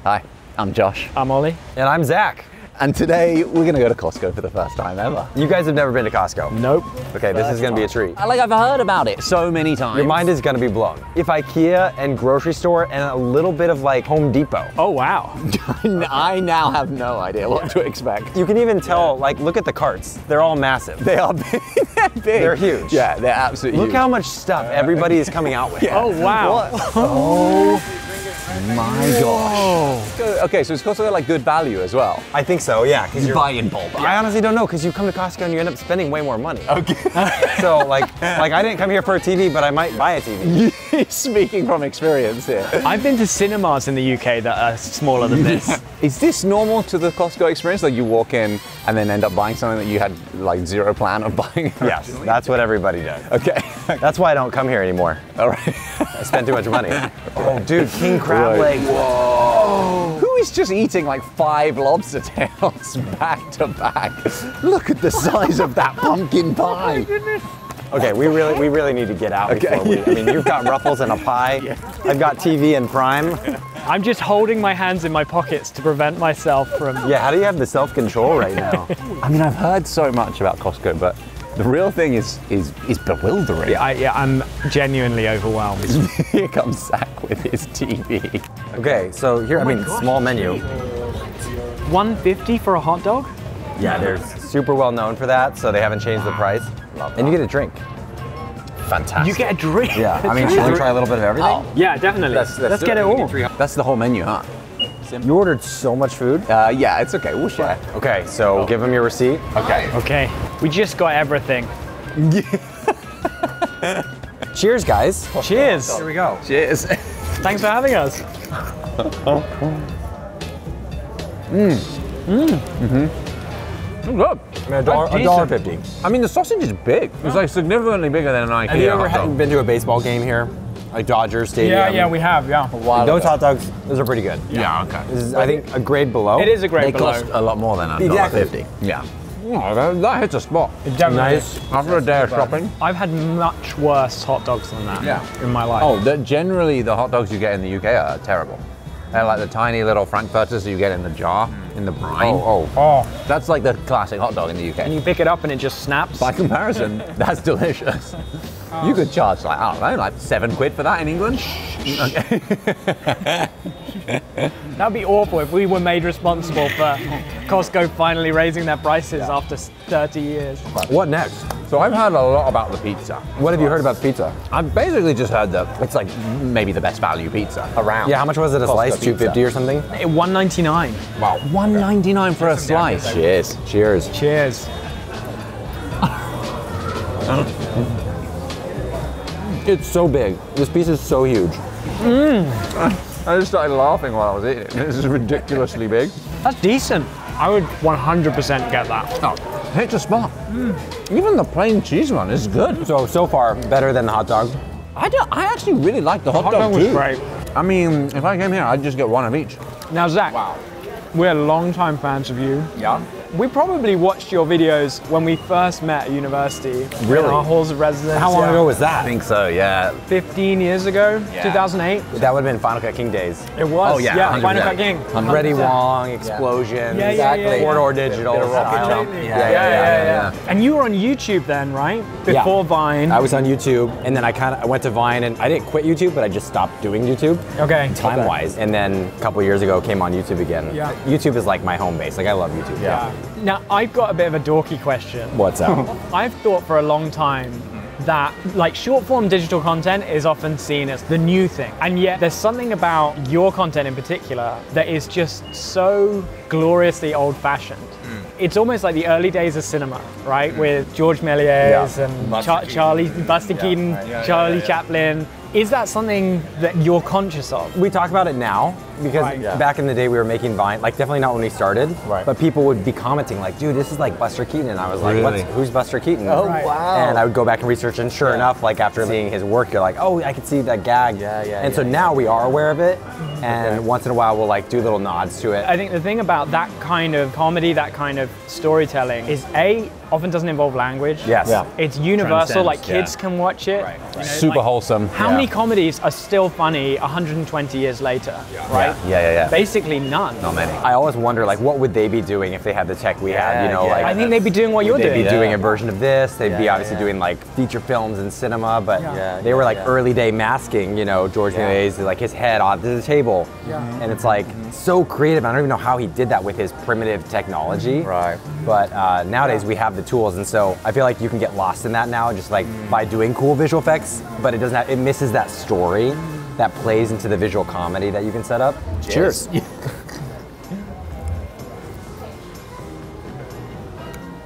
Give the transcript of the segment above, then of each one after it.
Hi, I'm Josh. I'm Ollie. And I'm Zach. And today we're gonna go to Costco for the first time ever. You guys have never been to Costco? Nope. Okay, this is gonna be a treat. I've heard about it so many times. Your mind is gonna be blown. If IKEA and grocery store and a little bit of like Home Depot. Oh, wow. I now have no idea what to expect. You can even tell, like, look at the carts. They're all massive. They are big. They're big. They're huge. Yeah, they're absolutely Look huge. how much stuff everybody is coming out with. Yeah. Oh, wow. Oh my gosh. Okay, so it's Costco got like good value as well. I think so, yeah. You buy in bulk. I honestly don't know, because you come to Costco and you end up spending way more money. Okay. So like I didn't come here for a TV, but I might buy a TV. Speaking from experience here. I've been to cinemas in the UK that are smaller than this. Is this normal to the Costco experience? Like you walk in and then end up buying something that you had like zero plan of buying? Yes, that's what everybody does. Okay. That's why I don't come here anymore. All right. I spend too much money. Oh, dude, king crab leg. Whoa. Who is just eating like 5 lobster tails back to back? Look at the size of that pumpkin pie. Okay, we really need to get out before we, I mean, you've got Ruffles and a pie. I've got TV and Prime. I'm just holding my hands in my pockets to prevent myself from... Yeah, how do you have the self-control right now? I mean, I've heard so much about Costco, but the real thing is bewildering. I'm genuinely overwhelmed. Here comes Zach with his TV. Okay, so here, small menu. $1.50 for a hot dog? Yeah, they're super well known for that, so they haven't changed the price. And you get a drink. Fantastic. You get a drink? Yeah, I mean, should we try a little bit of everything? Oh. Yeah, definitely. Let's get it all. That's the whole menu, huh? You ordered so much food. Yeah, it's okay, we'll share. Okay, so give them your receipt. Okay. Okay, we just got everything. Cheers, guys. Cheers. Here we go. Cheers. Thanks for having us. Look. $1.50. I mean, the sausage is big. It's like significantly bigger than an IKEA. Have you ever been to a baseball game here? Like Dodger Stadium? Yeah, we have, yeah. Those hot dogs, those are pretty good. Yeah, okay. This is, I think, a grade below. It is a grade They below. cost a lot more than Exactly. $1.50. Yeah. Oh, that hits a spot. Nice. After a day of shopping. I've had much worse hot dogs than that in my life. Oh, generally the hot dogs you get in the UK are terrible. They're like the tiny little frankfurters that you get in the jar, in the brine. Oh. That's like the classic hot dog in the UK. And you pick it up and it just snaps. By comparison, that's delicious. You could charge like, I don't know, like £7 for that in England. That'd be awful if we were made responsible for Costco finally raising their prices after 30 years. What next? So I've heard a lot about the pizza. What have you heard about pizza? I've basically just heard that it's like maybe the best value pizza around. Yeah, how much was it a slice? $2.50 or something? $1.99. Wow, $1.99 for a slice. Cheers. Cheers. Cheers. It's so big. This piece is so huge. I just started laughing while I was eating it. This is ridiculously big. That's decent. I would 100% get that. Oh, hits a spot. Even the plain cheese one is good. So far, better than the hot dog. I actually really like the hot dog was too. great. I mean, if I came here, I'd just get one of each. Now, Zach, we're longtime fans of you. Yeah. We probably watched your videos when we first met at university. Really? In our halls of residence. How long ago was that? I think so, yeah. 15 years ago, 2008. That would have been Final Cut King days. It was. Oh, yeah, Yeah, 100%. Final Cut King. Ready 100%. Wong, Explosion, Yeah, exactly. Four-door digital. Absolutely. Yeah. And you were on YouTube then, right? Before Vine. I was on YouTube, and then I went to Vine, and I didn't quit YouTube, but I just stopped doing YouTube. Okay. Time-wise. And then a couple years ago, came on YouTube again. Yeah. YouTube is like my home base. Like, I love YouTube. Yeah. Now, I've got a bit of a dorky question. What's up? I've thought for a long time that like short form digital content is often seen as the new thing. And yet there's something about your content in particular that is just so gloriously old fashioned. It's almost like the early days of cinema, right? With George Méliès and Buster Keaton, Charlie Chaplin. Is that something that you're conscious of? We talk about it now because back in the day we were making Vine, like definitely not when we started, but people would be commenting like, dude, this is like Buster Keaton. And I was like, who's Buster Keaton? Oh, wow. And I would go back and research, and sure enough, like after seeing his work, you're like, oh, I could see that gag. And so now we are aware of it, and once in a while we'll like do little nods to it. I think the thing about that kind of comedy, that kind of storytelling is often doesn't involve language. Yes. It's universal, Transcends, like kids can watch it. Super wholesome. How many comedies are still funny 120 years later, right? Yeah. Basically none. Not many. I always wonder, like, what would they be doing if they had the tech we had? You know, like I think they'd be doing what you're doing. They'd be doing a version of this. They'd be obviously doing like feature films and cinema, but they were like early day masking. You know, George Méliès, like his head onto the table, and it's like so creative. I don't even know how he did that with his primitive technology. Right. But nowadays we have the tools, and so I feel like you can get lost in that now, just like by doing cool visual effects. But it doesn't have, it misses that story that plays into the visual comedy that you can set up. Cheers.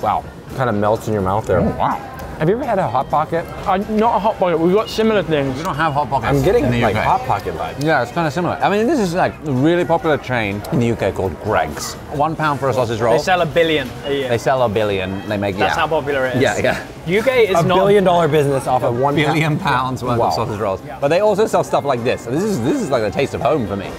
Wow, kind of melts in your mouth there. Wow. Have you ever had a Hot Pocket? Not a Hot Pocket, we've got similar things. We don't have Hot Pockets. I'm getting in the like UK. Hot Pocket vibes. Yeah, it's kind of similar. I mean, this is like a really popular chain in the UK called Greggs. £1 for a sausage roll. They sell 1 billion a year. They sell 1 billion. They make That's how popular it is. Yeah. UK is $1 not billion business off of £1 billion pounds worth of sausage rolls. But they also sell stuff like this. This is like the taste of home for me.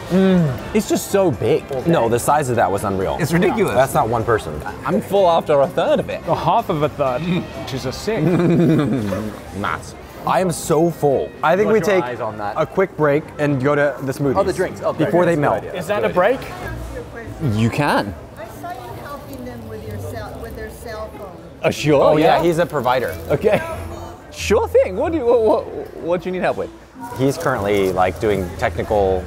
It's just so big. No, the size of that was unreal. It's ridiculous. That's not one person. I'm full after a third of it. Or half of a third, which is a sixth. Matt. I am so full. I think we What's your take eyes on that? a quick break and go to the smoothies. Oh, the drinks. Oh, great. before they That's a melt. good idea. Is that a break? You can. I saw you helping them with their cell phone. Sure. Oh yeah, he's a provider. Okay. Sure thing. What do you need help with? He's currently like doing technical,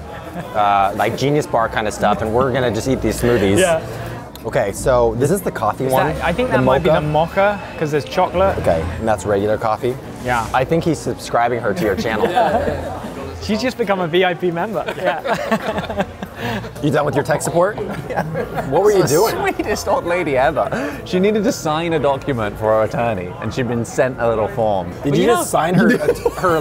like Genius Bar kind of stuff, and we're gonna just eat these smoothies. Yeah. Okay, so this is the coffee one. I think that might be the mocha, because there's chocolate. Okay, and that's regular coffee. Yeah. I think he's subscribing her to your channel. She's just become a VIP member. Yeah. You done with your tech support? What were you doing? Sweetest old lady ever. She needed to sign a document for her attorney, and she'd been sent a little form. Did you just sign her her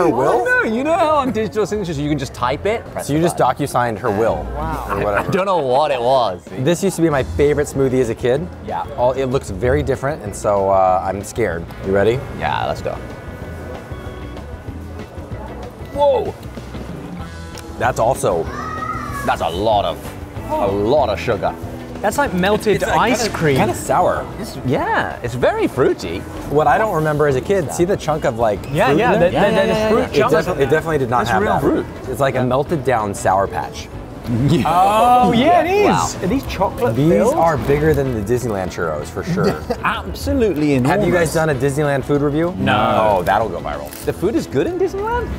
will? No, you know how on digital signatures you can just type it? So you just docu-signed her will. Wow. Or I whatever. don't know what it was. This used to be my favorite smoothie as a kid. Yeah. It looks very different, and so I'm scared. You ready? Yeah, let's go. Whoa! That's a lot of sugar. That's like melted ice cream. Kind of sour. It's very fruity. What I don't remember as a kid, see the chunk of like fruit in there? there's fruit It chunks. definitely did not have real that. fruit. It's like a melted down Sour Patch. Oh yeah, it is. Wow. Are these chocolate These filled? are bigger than the Disneyland churros for sure. Absolutely enormous. Have you guys done a Disneyland food review? No. Oh, that'll go viral. The food is good in Disneyland?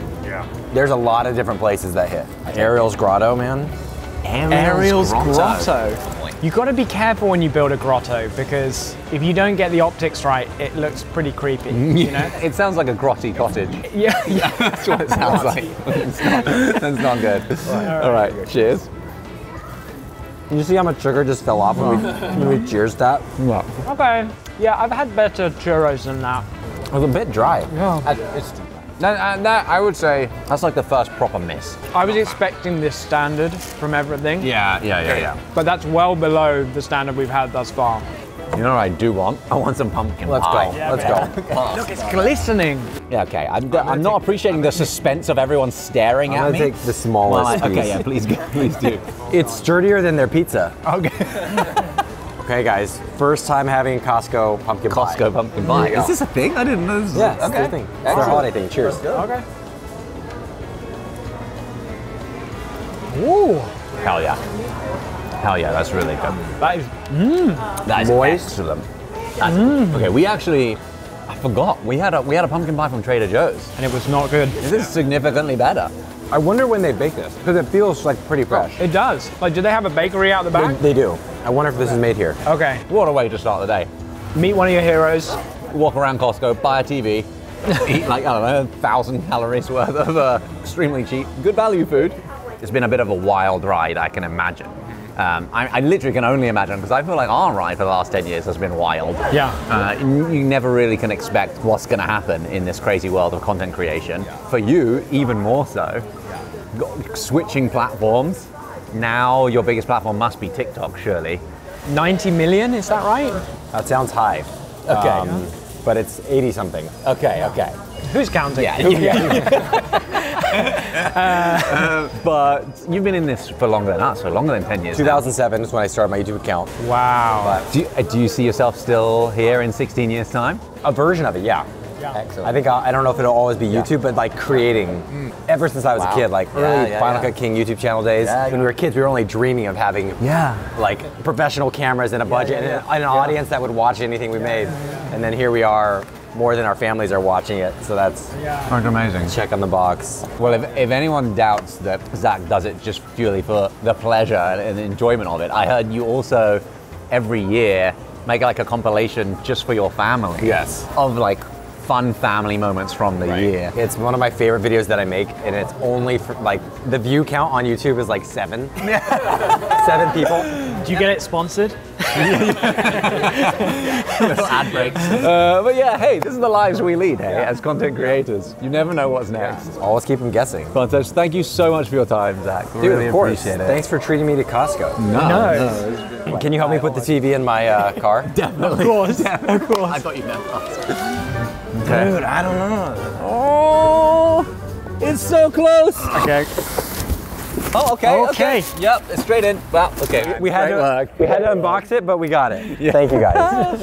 There's a lot of different places that hit. Ariel's Grotto, man. Ariel's Grotto. You got to be careful when you build a grotto, because if you don't get the optics right, it looks pretty creepy. You know? It sounds like a grotty cottage. Yeah. That's what it sounds like. That's not good. All right, cheers. Can you see how much sugar just fell off when we cheers that? Okay. Yeah, I've had better churros than that. It was a bit dry. That I would say that's like the first proper miss. I was expecting this standard from everything. Yeah. But that's well below the standard we've had thus far. You know what I do want? I want some pumpkin Let's pie. go. Let's go. Look, it's glistening. Yeah, okay. I'm not appreciating the suspense of everyone staring I'm at gonna me. take the smallest piece. Okay, yeah, please do. It's sturdier than their pizza. Okay. Okay, guys. First time having Costco pumpkin pie. Costco pumpkin pie. Is this a thing? I didn't know this was Yeah, it's their thing. It's their holiday thing. Cheers. Okay. Ooh. Hell yeah. Hell yeah, that's really good. That is. That is Moist. excellent. Okay, we actually, I forgot, we had a pumpkin pie from Trader Joe's. And it was not good. This is significantly better. I wonder when they bake this, because it feels like pretty fresh. It does. Like, do they have a bakery out the back? They do. I wonder if this is made here. Okay. What a way to start the day. Meet one of your heroes. Walk around Costco, buy a TV, eat like, I don't know, 1,000 calories worth of extremely cheap, good value food. It's been a bit of a wild ride, I can imagine. I literally can only imagine, because I feel like our ride for the last 10 years has been wild. Yeah. You never really can expect what's going to happen in this crazy world of content creation. For you, even more so. Switching platforms. Now your biggest platform must be TikTok, surely. 90 million, is that right? That sounds high. Okay. But it's 80 something. Okay. Who's counting? But you've been in this for longer than us, for longer than 10 years. 2007 is when I started my YouTube account. Wow. Do you see yourself still here in 16 years' time? A version of it, yeah. Excellent. I think I don't know if it'll always be YouTube, but like creating. Ever since I was a kid, like early Final Cut King YouTube channel days. When we were kids, we were only dreaming of having like professional cameras and a budget and an audience that would watch anything we made. And then here we are, more than our families are watching it. So that's amazing. Check on the box. Well, if anyone doubts that Zach does it just purely for the pleasure and the enjoyment of it, I heard you also every year make like a compilation just for your family. Yes. Of like fun family moments from the year. It's one of my favorite videos that I make, and it's only for like the view count on YouTube is like 7. 7 people. Do you get it sponsored? Little ad breaks. But yeah, hey, this is the lives we lead, hey, as content creators. You never know what's next. Always keep them guessing. Fantastic. Thank you so much for your time, Zach. Dude, Really of course. appreciate it. Thanks for treating me to Costco. No. Can you help me put the TV in my car? Definitely. Of course. Of course. I thought you meant us. Dude, I don't know. Oh, it's so close. Okay. Oh, okay. Okay. Yep, it's straight in. Well, okay. We had to unbox it, but we got it. Thank you guys.